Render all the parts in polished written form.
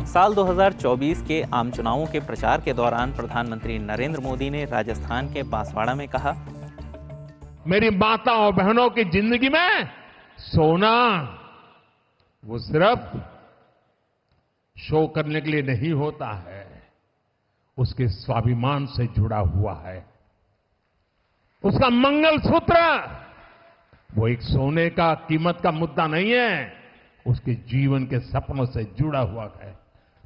साल 2024 के आम चुनावों के प्रचार के दौरान प्रधानमंत्री नरेंद्र मोदी ने राजस्थान के बांसवाड़ा में कहा, मेरी माता और बहनों की जिंदगी में सोना वो सिर्फ शो करने के लिए नहीं होता है, उसके स्वाभिमान से जुड़ा हुआ है। उसका मंगलसूत्र वो एक सोने का कीमत का मुद्दा नहीं है, उसके जीवन के सपनों से जुड़ा हुआ है।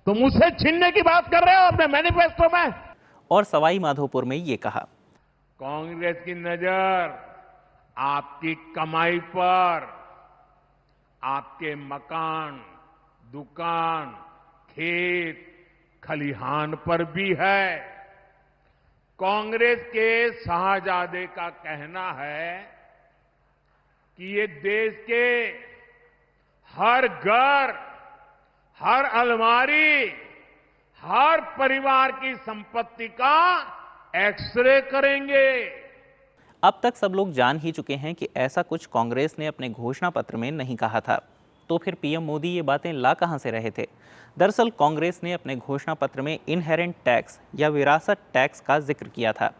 तुम उसे छीनने की बात कर रहे हो अपने मैनिफेस्टो में। और सवाई माधोपुर में ये कहा, कांग्रेस की नजर आपकी कमाई पर, आपके मकान, दुकान, खेत, खलिहान पर भी है। कांग्रेस के शाहजादे का कहना है कि ये देश के हर घर, हर अलमारी, हर परिवार की संपत्ति का एक्सरे करेंगे। अब तक सब लोग जान ही चुके हैं कि ऐसा कुछ कांग्रेस ने अपने घोषणा पत्र में नहीं कहा था, तो फिर पीएम मोदी ये बातें ला कहां से रहे थे। दरअसल कांग्रेस ने अपने घोषणा पत्र में इनहेरेंट टैक्स या विरासत टैक्स का जिक्र किया था,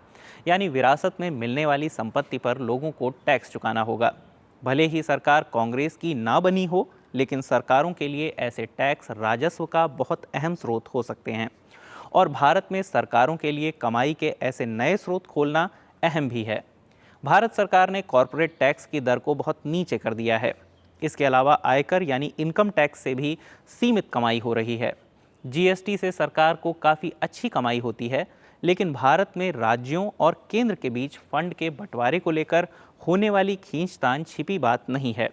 यानी विरासत में मिलने वाली संपत्ति पर लोगों को टैक्स चुकाना होगा। भले ही सरकार कांग्रेस की ना बनी हो, लेकिन सरकारों के लिए ऐसे टैक्स राजस्व का बहुत अहम स्रोत हो सकते हैं और भारत में सरकारों के लिए कमाई के ऐसे नए स्रोत खोलना अहम भी है। भारत सरकार ने कॉरपोरेट टैक्स की दर को बहुत नीचे कर दिया है। इसके अलावा आयकर यानी इनकम टैक्स से भी सीमित कमाई हो रही है। जीएसटी से सरकार को काफ़ी अच्छी कमाई होती है, लेकिन भारत में राज्यों और केंद्र के बीच फंड के बंटवारे को लेकर होने वाली खींचतान छिपी बात नहीं है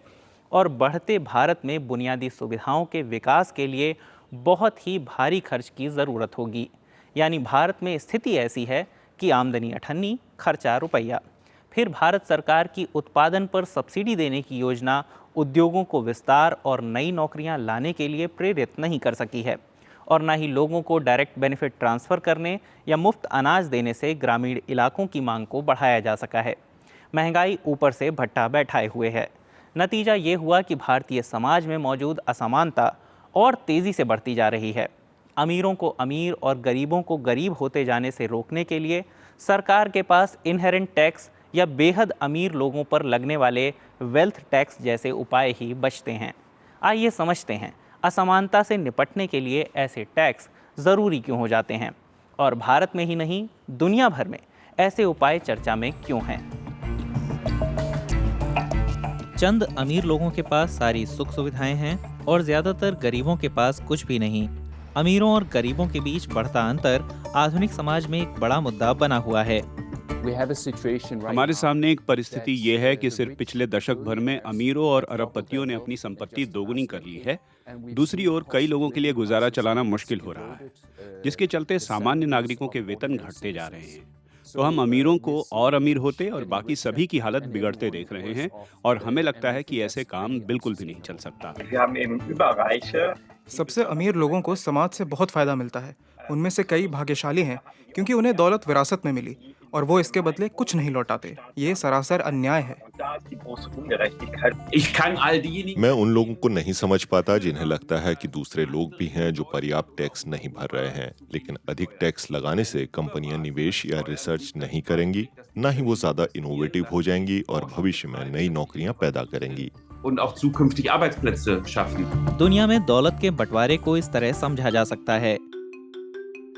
और बढ़ते भारत में बुनियादी सुविधाओं के विकास के लिए बहुत ही भारी खर्च की ज़रूरत होगी। यानी भारत में स्थिति ऐसी है कि आमदनी अठन्नी, खर्चा रुपया। फिर भारत सरकार की उत्पादन पर सब्सिडी देने की योजना उद्योगों को विस्तार और नई नौकरियां लाने के लिए प्रेरित नहीं कर सकी है और न ही लोगों को डायरेक्ट बेनिफिट ट्रांसफ़र करने या मुफ्त अनाज देने से ग्रामीण इलाकों की मांग को बढ़ाया जा सका है। महंगाई ऊपर से भट्टा बैठाए हुए है। नतीजा ये हुआ कि भारतीय समाज में मौजूद असमानता और तेज़ी से बढ़ती जा रही है। अमीरों को अमीर और गरीबों को गरीब होते जाने से रोकने के लिए सरकार के पास इनहेरेंट टैक्स या बेहद अमीर लोगों पर लगने वाले वेल्थ टैक्स जैसे उपाय ही बचते हैं। आइए समझते हैं असमानता से निपटने के लिए ऐसे टैक्स ज़रूरी क्यों हो जाते हैं और भारत में ही नहीं दुनिया भर में ऐसे उपाय चर्चा में क्यों हैं। चंद अमीर लोगों के पास सारी सुख सुविधाएं हैं और ज़्यादातर गरीबों के पास कुछ भी नहीं। अमीरों और गरीबों के बीच बढ़ता अंतर आधुनिक समाज में एक बड़ा मुद्दा बना हुआ है। हमारे सामने एक परिस्थिति ये है कि सिर्फ पिछले दशक भर में अमीरों और अरबपतियों ने अपनी संपत्ति दोगुनी कर ली है। दूसरी ओर कई लोगों के लिए गुजारा चलाना मुश्किल हो रहा है, जिसके चलते सामान्य नागरिकों के वेतन घटते जा रहे हैं। तो हम अमीरों को और अमीर होते और बाकी सभी की हालत बिगड़ते देख रहे हैं और हमें लगता है कि ऐसे काम बिल्कुल भी नहीं चल सकता। सबसे अमीर लोगों को समाज से बहुत फायदा मिलता है। उनमें से कई भाग्यशाली हैं क्योंकि उन्हें दौलत विरासत में मिली और वो इसके बदले कुछ नहीं लौटाते। ये सरासर अन्याय है। मैं उन लोगों को नहीं समझ पाता जिन्हें लगता है कि दूसरे लोग भी हैं जो पर्याप्त टैक्स नहीं भर रहे हैं। लेकिन अधिक टैक्स लगाने से कंपनियां निवेश या रिसर्च नहीं करेंगी, न ही वो ज्यादा इनोवेटिव हो जाएंगी और भविष्य में नई नौकरियां पैदा करेंगी। दुनिया में दौलत के बंटवारे को इस तरह समझा जा सकता है।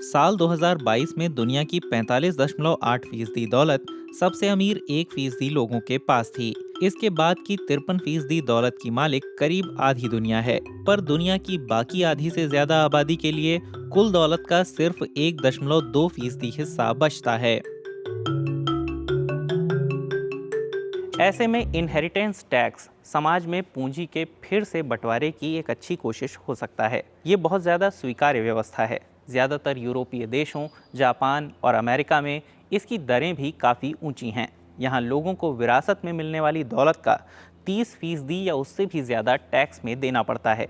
साल 2022 में दुनिया की 45.8% दौलत सबसे अमीर 1% लोगों के पास थी। इसके बाद की 53% दौलत की मालिक करीब आधी दुनिया है, पर दुनिया की बाकी आधी से ज्यादा आबादी के लिए कुल दौलत का सिर्फ 1.2% हिस्सा बचता है। ऐसे में इनहेरिटेंस टैक्स समाज में पूंजी के फिर से बंटवारे की एक अच्छी कोशिश हो सकता है। ये बहुत ज़्यादा स्वीकार्य व्यवस्था है। ज़्यादातर यूरोपीय देशों, जापान और अमेरिका में इसकी दरें भी काफ़ी ऊंची हैं। यहाँ लोगों को विरासत में मिलने वाली दौलत का 30% या उससे भी ज़्यादा टैक्स में देना पड़ता है।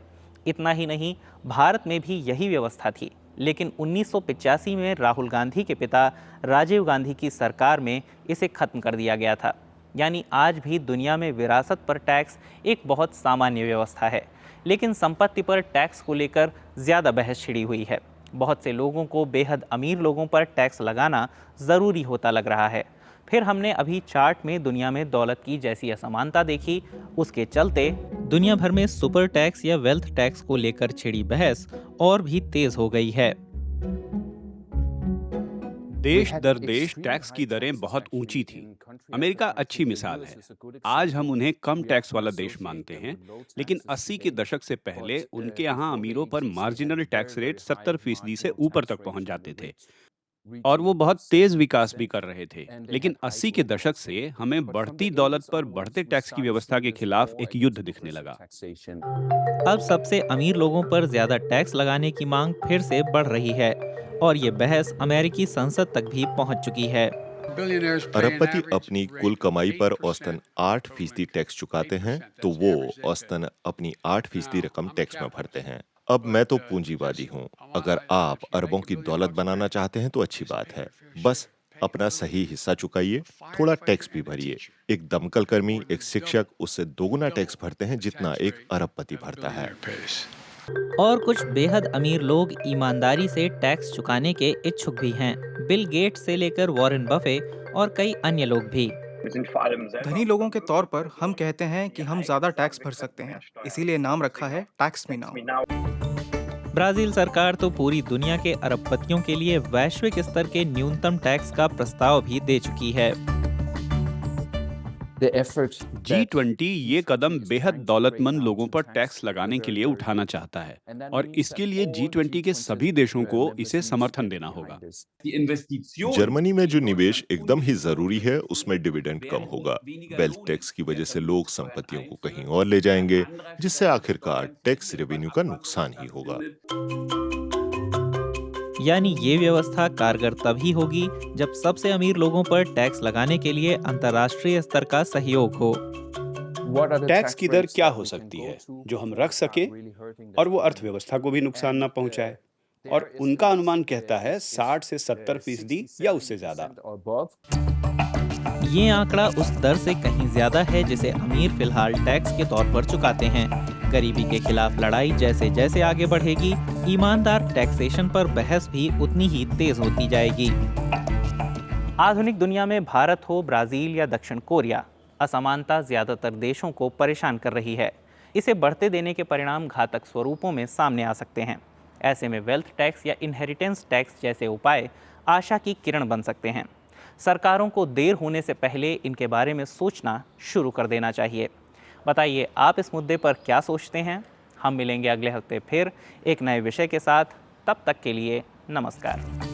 इतना ही नहीं, भारत में भी यही व्यवस्था थी, लेकिन 1985 में राहुल गांधी के पिता राजीव गांधी की सरकार में इसे खत्म कर दिया गया था। यानी आज भी दुनिया में विरासत पर टैक्स एक बहुत सामान्य व्यवस्था है। लेकिन संपत्ति पर टैक्स को लेकर ज़्यादा बहस छिड़ी हुई है। बहुत से लोगों को बेहद अमीर लोगों पर टैक्स लगाना ज़रूरी होता लग रहा है। फिर हमने अभी चार्ट में दुनिया में दौलत की जैसी असमानता देखी, उसके चलते दुनिया भर में सुपर टैक्स या वेल्थ टैक्स को लेकर छिड़ी बहस और भी तेज हो गई है। देश दर देश टैक्स की दरें बहुत ऊंची थी। अमेरिका अच्छी मिसाल है। आज हम उन्हें कम टैक्स वाला देश मानते हैं, लेकिन 80 के दशक से पहले उनके यहाँ अमीरों पर मार्जिनल टैक्स रेट 70% से ऊपर तक पहुंच जाते थे और वो बहुत तेज विकास भी कर रहे थे। लेकिन 80 के दशक से हमें बढ़ती दौलत पर बढ़ते टैक्स की व्यवस्था के खिलाफ एक युद्ध दिखने लगा। अब सबसे अमीर लोगों पर ज्यादा टैक्स लगाने की मांग फिर से बढ़ रही है और ये बहस अमेरिकी संसद तक भी पहुंच चुकी है। अरबपति अपनी कुल कमाई पर औसतन 8% टैक्स चुकाते हैं, तो वो औसतन अपनी 8% रकम टैक्स में भरते हैं। अब मैं तो पूंजीवादी हूँ। अगर आप अरबों की दौलत बनाना चाहते हैं तो अच्छी बात है। बस अपना सही हिस्सा चुकाइए, थोड़ा टैक्स भी भरिए। एक दमकल कर्मी, एक शिक्षक उससे दोगुना टैक्स भरते हैं जितना एक अरबपति भरता है। और कुछ बेहद अमीर लोग ईमानदारी से टैक्स चुकाने के इच्छुक भी हैं। बिल गेट्स से लेकर वॉरेन बफे और कई अन्य लोग भी। धनी लोगों के तौर पर हम कहते हैं कि हम ज्यादा टैक्स भर सकते हैं, इसीलिए नाम रखा है टैक्स मी नाउ। ब्राजील सरकार तो पूरी दुनिया के अरबपतियों के लिए वैश्विक स्तर के न्यूनतम टैक्स का प्रस्ताव भी दे चुकी है। G20 ये कदम बेहद दौलतमंद लोगों पर टैक्स लगाने के लिए उठाना चाहता है और इसके लिए G20 के सभी देशों को इसे समर्थन देना होगा। जर्मनी में जो निवेश एकदम ही जरूरी है, उसमें डिविडेंड कम होगा। वेल्थ टैक्स की वजह से लोग संपत्तियों को कहीं और ले जाएंगे, जिससे आखिरकार टैक्स रेवेन्यू का नुकसान ही होगा। यानी ये व्यवस्था कारगर तभी होगी जब सबसे अमीर लोगों पर टैक्स लगाने के लिए अंतर्राष्ट्रीय स्तर का सहयोग हो। टैक्स की दर क्या हो सकती है जो हम रख सके और वो अर्थव्यवस्था को भी नुकसान न पहुंचाए, और उनका अनुमान कहता है 60 से 70% या उससे ज्यादा। ये आंकड़ा उस दर से कहीं ज्यादा है जिसे अमीर फिलहाल टैक्स के तौर पर चुकाते हैं। गरीबी के खिलाफ लड़ाई जैसे जैसे आगे बढ़ेगी, ईमानदार टैक्सेशन पर बहस भी उतनी ही तेज होती जाएगी। आधुनिक दुनिया में भारत हो, ब्राजील या दक्षिण कोरिया, असमानता ज्यादातर देशों को परेशान कर रही है। इसे बढ़ते देने के परिणाम घातक स्वरूपों में सामने आ सकते हैं। ऐसे में वेल्थ टैक्स या इनहेरिटेंस टैक्स जैसे उपाय आशा की किरण बन सकते हैं। सरकारों को देर होने से पहले इनके बारे में सोचना शुरू कर देना चाहिए। बताइए आप इस मुद्दे पर क्या सोचते हैं? हम मिलेंगे अगले हफ्ते फिर एक नए विषय के साथ। तब तक के लिए नमस्कार।